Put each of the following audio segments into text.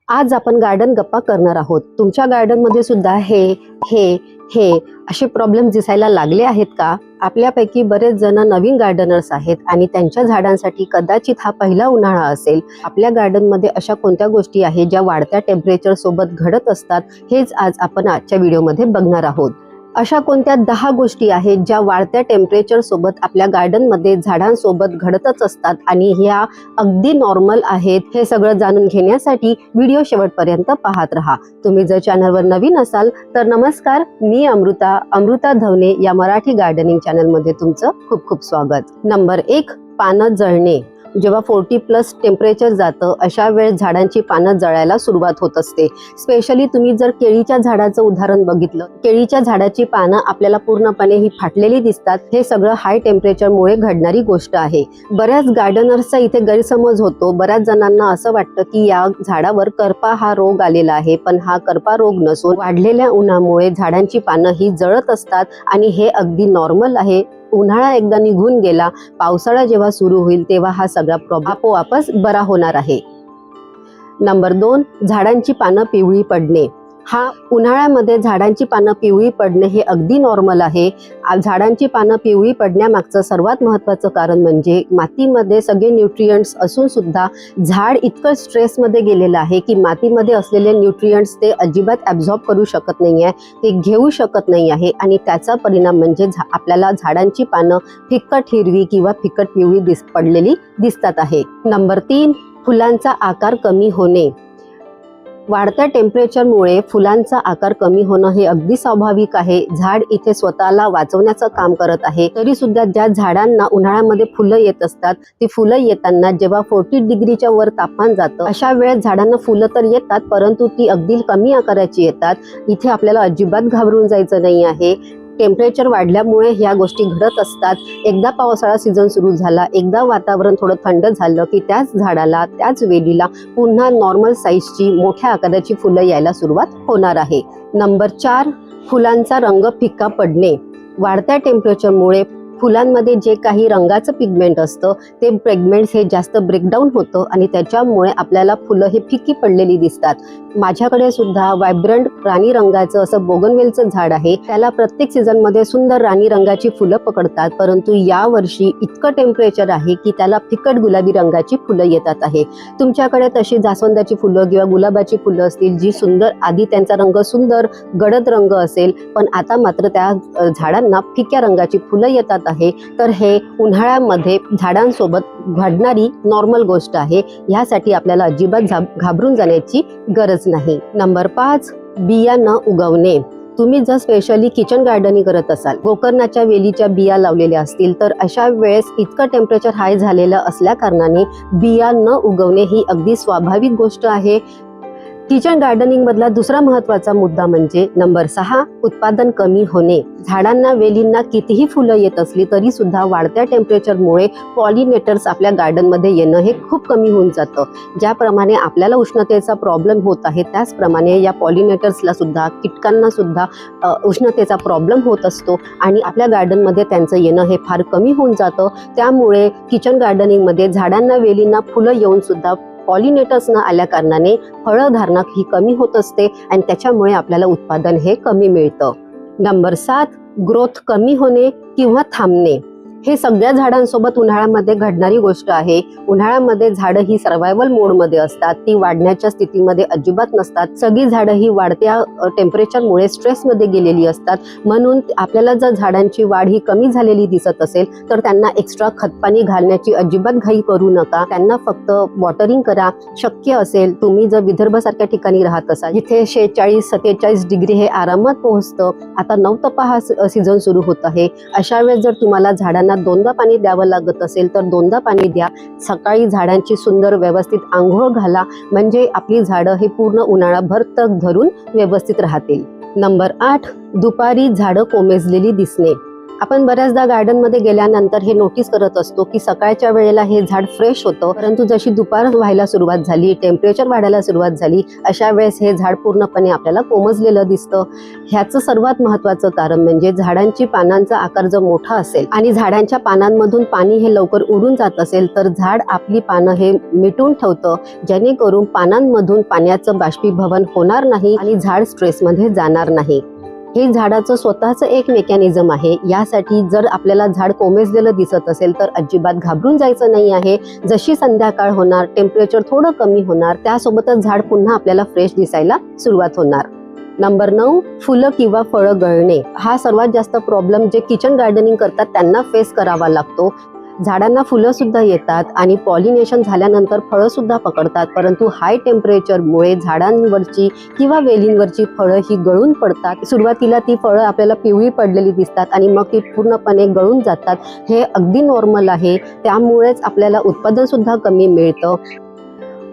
आज आपण गार्डन गप्पा करणार आहोत। तुमच्या गार्डन मध्ये सुद्धा हे असे प्रॉब्लेम दिसायला लागले आहेत का? आपल्यापैकी बरेच जण नवीन गार्डनर्स आहेत आणि त्यांच्या झाडांसाठी कदाचित हा पहिला उन्हाळा असेल। आपल्या गार्डन मध्ये अशा कोणत्या गोष्टी आहेत ज्या वाढत्या टेम्परेचर सोबत घडत असतात, हेच आज आपण आजच्या व्हिडिओमध्ये बघणार आहोत। अशा कोणत्या 10 गोष्टी आहेत ज्या वाढत्या टेम्परेचर सोबत आपल्या गार्डन मध्ये झाडांसोबत घडतच असतात आणि ह्या अगदी नॉर्मल आहेत। हे सगळं जाणून घेण्यासाठी व्हिडिओ शेवटपर्यंत पाहत रहा। तुम्ही जर चॅनलवर नवीन असाल तर नमस्कार, मी अमृता धवने या मराठी गार्डनिंग चॅनल मध्ये तुमचं खूप खूप स्वागत। नंबर 1, पानं जळणे। जेव्हा 40+ टेम्परेचर जातं अशा वेळेस झाडांची पानं जळायला सुरुवात होत असते। स्पेशली तुम्ही जर केळीच्या झाडाचं उदाहरण बघितलं, केळीच्या झाडाची पानं आपल्याला पूर्णपणे ही फाटलेली दिसतात। हे सगळं हाय टेम्परेचरमुळे घडणारी गोष्ट आहे। बऱ्याच गार्डनर्सचा इथे गैरसमज होतो। बऱ्याच जणांना असं वाटतं की या झाडावर करपा हा रोग आलेला आहे, पण हा करपा रोग नसून वाढलेल्या उन्हामुळे झाडांची पानं ही जळत असतात आणि हे अगदी नॉर्मल आहे। उन्हाळा एकदा निघून गेला, पावसाळा जेव्हा सुरू होईल तेव्हा हा सगळा प्रॉब्लेम आपोआपच बरा होणार आहे। नंबर 2, झाडांची पानं पिवळी पडणे। हा उन्हाळ्यामध्ये झाडांची पानं पिवळी पडणे हे अगदी नॉर्मल आहे। झाडांची पानं पिवळी पडण्यामागचं सर्वात महत्त्वाचं कारण म्हणजे मातीमध्ये सगळे न्यूट्रिएंट्स असून सुद्धा झाड इतकं स्ट्रेसमध्ये गेलेलं आहे की मातीमध्ये असलेले न्यूट्रिएंट्स ते अजिबात ॲब्झॉर्ब करू शकत नाही आहे, ते घेऊ शकत नाही आहे आणि त्याचा परिणाम म्हणजे आपल्याला झाडांची पानं फिक्कट हिरवी किंवा फिक्कट पिवळी पडलेली दिसतात आहे। नंबर 3, फुलांचा आकार कमी होणे। वाढत्या टेम्परेचरमुळे फुलांचा आकार कमी होणं हे अगदी स्वाभाविक आहे। झाड इथे स्वतःला वाचवण्याचं काम करत आहे। तरी सुद्धा ज्या झाडांना उन्हाळ्यामध्ये फुलं येत असतात, ती फुलं येताना जेव्हा 40 डिग्रीच्या वर तापमान जातं अशा वेळेस झाडांना फुलं तर येतात, परंतु ती अगदी कमी आकाराची येतात। इथे आपल्याला अजिबात घाबरून जायचं नाही आहे। टेम्परेचर वाढल्यामुळे ह्या गोष्टी घडत असतात। एकदा पावसाळा सीझन सुरू झाला, एकदा वातावरण थोडं थंड झालं की त्याच झाडाला, त्याच वेलीला पुन्हा नॉर्मल साईजची मोठ्या आकाराची फुलं यायला सुरुवात होणार आहे। नंबर 4, फुलांचा रंग फिक्का पडणे। वाढत्या टेम्परेचरमुळे फुलांमध्ये जे काही रंगाचं पिगमेंट असतं ते पिगमेंट हे जास्त ब्रेकडाऊन होतं आणि त्याच्यामुळे आपल्याला फुलं हे फिक्की पडलेली दिसतात। माझ्याकडे सुद्धा व्हायब्रंट राणी रंगाचं असं बोगनवेलचं झाड आहे। त्याला प्रत्येक सीझनमध्ये सुंदर राणी रंगाची फुलं पकडतात, परंतु यावर्षी इतकं टेम्परेचर आहे की त्याला फिकट गुलाबी रंगाची फुलं येतात आहे। तुमच्याकडे तशी जास्वंदाची फुलं किंवा गुलाबाची फुलं असतील जी सुंदर, आधी त्यांचा रंग सुंदर गडद रंग असेल, पण आता मात्र त्या झाडांना फिक्या रंगाची फुलं येतात आहे। तर हे उन्हाळ्यामध्ये झाडांसोबत घडणारी नॉर्मल गोष्ट आहे। ह्यासाठी आपल्याला अजिबात घाबरून जाण्याची गरज नाही। नंबर 5, बिया न उगवणे। तुम्ही जर स्पेशली किचन गार्डनिंग करत असाल, गोकर्णाच्या वेलीच्या बिया लावलेल्या असतील, तर अशा वेळेस इतकं टेम्परेचर हाय झालेलं असल्या कारणाने बिया न उगवणे ही अगदी स्वाभाविक गोष्ट आहे। किचन गार्डनिंग मधला दुसरा महत्त्वाचा मुद्दा म्हणजे नंबर 6, उत्पादन कमी होणे। झाडांना, वेलींना कितीही फुलं येत असली तरी सुद्धा वाढत्या टेम्परेचरमुळे पॉलिनेटर्स आपल्या गार्डनमध्ये येणं हे खूप कमी होऊन जातं। ज्याप्रमाणे आपल्याला उष्णतेचा प्रॉब्लेम होत आहे, त्याचप्रमाणे या पॉलिनेटर्सला सुद्धा, कीटकांना सुद्धा उष्णतेचा प्रॉब्लेम होत असतो आणि आपल्या गार्डनमध्ये त्यांचं येणं हे फार कमी होऊन जातं। त्यामुळे किचन गार्डनिंगमध्ये झाडांना, वेलींना फुलं येऊन सुद्धा पॉलिनेटर्स न आल्या कारणाने फळधारणा ही कमी होत असते आणि त्याच्यामुळे आपल्याला उत्पादन हे कमी मिळतं। नंबर 7, ग्रोथ कमी होणे किंवा थांबणे। हे सगळ्या झाडांसोबत उन्हाळ्यामध्ये घडणारी गोष्ट आहे। उन्हाळ्यामध्ये झाडं ही सर्व्हायवल मोडमध्ये असतात, ती वाढण्याच्या स्थितीमध्ये अजिबात नसतात। सगळी झाडं ही वाढत्या टेम्परेचरमुळे स्ट्रेसमध्ये गेलेली असतात। म्हणून आपल्याला जर झाडांची वाढ ही कमी झालेली दिसत असेल तर त्यांना एक्स्ट्रा खतपाणी घालण्याची अजिबात घाई करू नका। त्यांना फक्त वॉटरिंग करा। शक्य असेल, तुम्ही जर विदर्भासारख्या ठिकाणी राहत असाल जिथे 46-47 डिग्री हे आरामात पोहोचतं, आता नवतपा हा सीझन सुरू होत आहे, अशा वेळेस जर तुम्हाला झाडांना 2दा पाणी द्यावं लागत असेल तर 2दा पाणी द्या। सकाळी झाडांची सुंदर व्यवस्थित आंघोळ घाला, म्हणजे आपली झाडं हे पूर्ण उन्हाळाभर तग धरून व्यवस्थित राहतील। नंबर 8, दुपारी झाडं कोमेजलेली दिसणे। आपण बऱ्याचदा गार्डन मध्ये गेल्यानंतर हे नोटीस करत असतो की सकाळच्या वेळेला हे झाड फ्रेश होतं, परंतु जशी दुपार व्हायला सुरुवात झाली, टेम्परेचर वाढायला सुरुवात झाली, अशा वेळेस हे झाड पूर्णपणे आपल्याला कोमजलेलं दिसतं. ह्याचं सर्वात महत्त्वाचं कारण म्हणजे झाडांची पानांचा आकार जर मोठा असेल आणि झाडांच्या पानांमधून पाणी हे लवकर उडून जात असेल तर झाड आपली पानं हे मिटून ठेवतं, जेणेकरून पानांमधून पाण्याचं बाष्पीभवन होणार नाही आणि झाड स्ट्रेसमध्ये जाणार नाही. हे झाडाचं स्वतःचं एक मेकॅनिझम आहे. यासाठी जर आपल्याला झाड कोमेजलेलं दिसत असेल तर अजिबात घाबरून जायचं नाही आहे. जशी संध्याकाळ होणार, टेम्परेचर थोडं कमी होणार, त्यासोबतच झाड पुन्हा आपल्याला फ्रेश दिसायला सुरुवात होणार. नंबर 9, फुलं किंवा फळं गळणे. हा सर्वात जास्त प्रॉब्लेम जे किचन गार्डनिंग करतात त्यांना फेस करावा लागतो. झाडांना फुलं सुद्धा येतात आणि पॉलिनेशन झाल्यानंतर फळं सुद्धा पकडतात, परंतु हाय टेम्परेचरमुळे झाडांवरची किंवा वेलींवरची फळं ही गळून पडतात. सुरुवातीला ती फळं आपल्याला पिवळी पडलेली दिसतात आणि मग ती पूर्णपणे गळून जातात. हे अगदी नॉर्मल आहे. त्यामुळेच आपल्याला उत्पादन सुद्धा कमी मिळतं.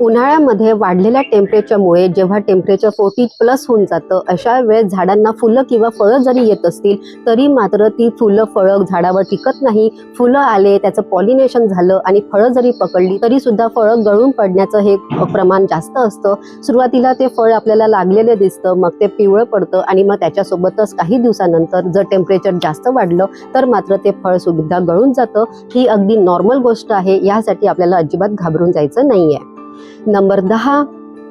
उन्हाळ्यामध्ये वाढलेल्या टेम्परेचरमुळे जेव्हा टेम्परेचर 40+ होऊन जातं, अशा वेळेस झाडांना फुलं किंवा फळं जरी येत असतील तरी मात्र ती फुलं फळं झाडावर टिकत नाही. फुलं आले, त्याचं पॉलिनेशन झालं आणि फळं जरी पकडली तरी सुद्धा फळं गळून पडण्याचं हे प्रमाण जास्त असतं. सुरुवातीला ते फळ आपल्याला लागलेले दिसतं, मग ते पिवळं पडतं आणि मग त्याच्यासोबतच काही दिवसानंतर जर टेम्परेचर जास्त वाढलं तर मात्र ते फळ सुद्धा गळून जातं. ही अगदी नॉर्मल गोष्ट आहे. यासाठी आपल्याला अजिबात घाबरून जायचं नाहीये. नंबर 10,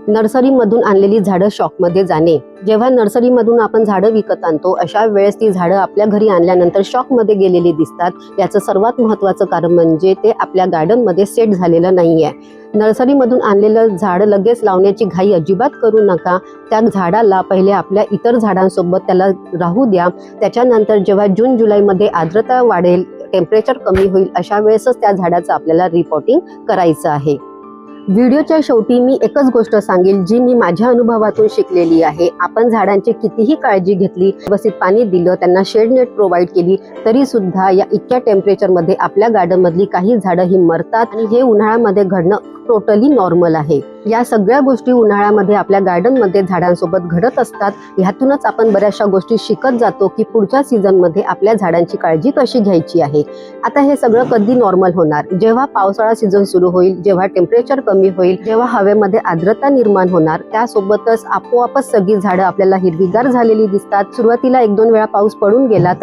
नर्सरीमधून आणलेली झाडं शॉकमध्ये जाणे. जेव्हा नर्सरीमधून आपण झाडं विकत आणतो अशा वेळेस ती झाडं आपल्या घरी आणल्यानंतर शॉकमध्ये गेलेली दिसतात. याचं सर्वात महत्त्वाचं कारण म्हणजे ते आपल्या गार्डनमध्ये सेट झालेलं नाहीये. नर्सरीमधून आणलेलं झाड लगेच लावण्याची घाई अजिबात करू नका. त्या झाडाला पहिले आपल्या इतर झाडांसोबत त्याला राहू द्या. त्याच्यानंतर जेव्हा जून जुलैमध्ये आर्द्रता वाढेल, टेम्परेचर कमी होईल, अशा वेळेसच त्या झाडाचं आपल्याला रिपोर्टिंग करायचं आहे. व्हिडिओच्या शेवटी मी एकच गोष्ट सांगेल जी मी माझ्या अनुभवातून शिकलेली आहे. आपण झाडांची कितीही काळजी घेतली, व्यवस्थित पाणी दिलं, त्यांना शेड नेट प्रोव्हाइड केली, तरी सुद्धा या इतक्या टेम्परेचरमध्ये आपल्या गार्डनमधली काही झाडं ही मरतात आणि हे उन्हाळ्यामध्ये घडणं टोटली नॉर्मल आहे. या सगळ्या गोष्टी उन्हाळ्यामध्ये आपल्या गार्डनमध्ये झाडांसोबत घडत असतात. ह्यातूनच आपण बऱ्याचशा गोष्टी शिकत जातो की पुढच्या सीझनमध्ये आपल्या झाडांची काळजी कशी घ्यायची आहे. आता हे सगळं कधी नॉर्मल होणार? जेव्हा पावसाळा सीझन सुरू होईल, जेव्हा टेम्परेचर कमी होईल, जेव्हा हवेमध्ये आर्द्रता निर्माण होणार, त्यासोबतच आपोआपच सगळी झाडं आपल्याला हिरवीगार झालेली दिसतात. सुरुवातीला 1-2 वेळा पाऊस पडून गेला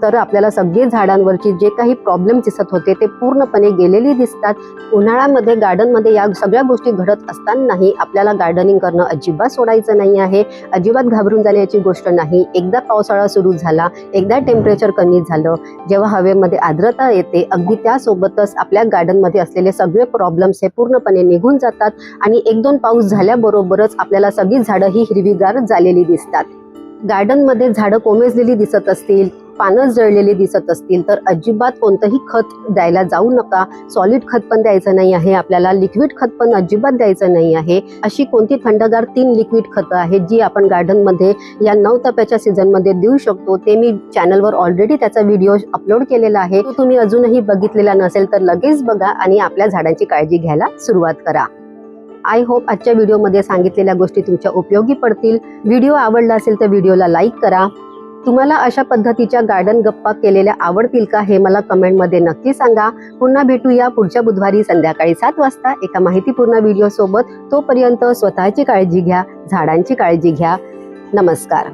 तर आपल्याला सगळे झाडांवरची जे काही प्रॉब्लेम दिसत होते ते पूर्णपणे गेलेली दिसतात. उन्हाळ्यामध्ये गार्डनमध्ये या सगळ्या गोष्टी घडत असतानाही आपल्याला गार्डनिंग करणं अजिबात सोडायचं नाही आहे. अजिबात घाबरून जाण्याची गोष्ट नाही. एकदा पावसाळा सुरू झाला, एकदा टेम्परेचर कमी झालं, जेव्हा हवेमध्ये आर्द्रता येते, अगदी त्यासोबतच आपल्या गार्डनमध्ये असलेले सगळे प्रॉब्लेम्स हे पूर्णपणे निघून जातात आणि 1-2 पाऊस झाल्याबरोबरच आपल्याला सगळी झाडं ही हिरवीगार झालेली दिसतात. गार्डनमध्ये झाडं कोमेजलेली दिसत असतील, पानं जळलेली दिसत असतील तर अजिबात कोणतंही खत द्यायला जाऊ नका. सॉलिड खत पण द्यायचं नाही आहे आपल्याला, लिक्विड खत पण अजिबात द्यायचं नाही आहे. अशी कोणती थंडगार 3 लिक्विड खतं आहेत जी आपण गार्डनमध्ये या 9 टप्प्याच्या सीझनमध्ये देऊ शकतो. ते मी चॅनलवर ऑलरेडी त्याचा व्हिडिओ अपलोड केलेला आहे. तो तुम्ही अजूनही बघितलेला नसेल तर लगेच बघा आणि आपल्या झाडांची काळजी घ्यायला सुरुवात करा. आय होप आजच्या व्हिडिओमध्ये सांगितलेल्या गोष्टी तुमच्या उपयोगी पडतील. व्हिडिओ आवडला असेल तर व्हिडिओला लाईक करा. तुम्हाला अशा पद्धतीच्या गार्डन गप्पा केलेल्या आवडतील का हे मला कमेंटमध्ये नक्की सांगा. पुन्हा भेटूया पुढच्या बुधवारी संध्याकाळी 7 वाजता एका माहितीपूर्ण व्हिडिओ सोबत. तोपर्यंत स्वतःची काळजी घ्या, झाडांची काळजी घ्या. नमस्कार.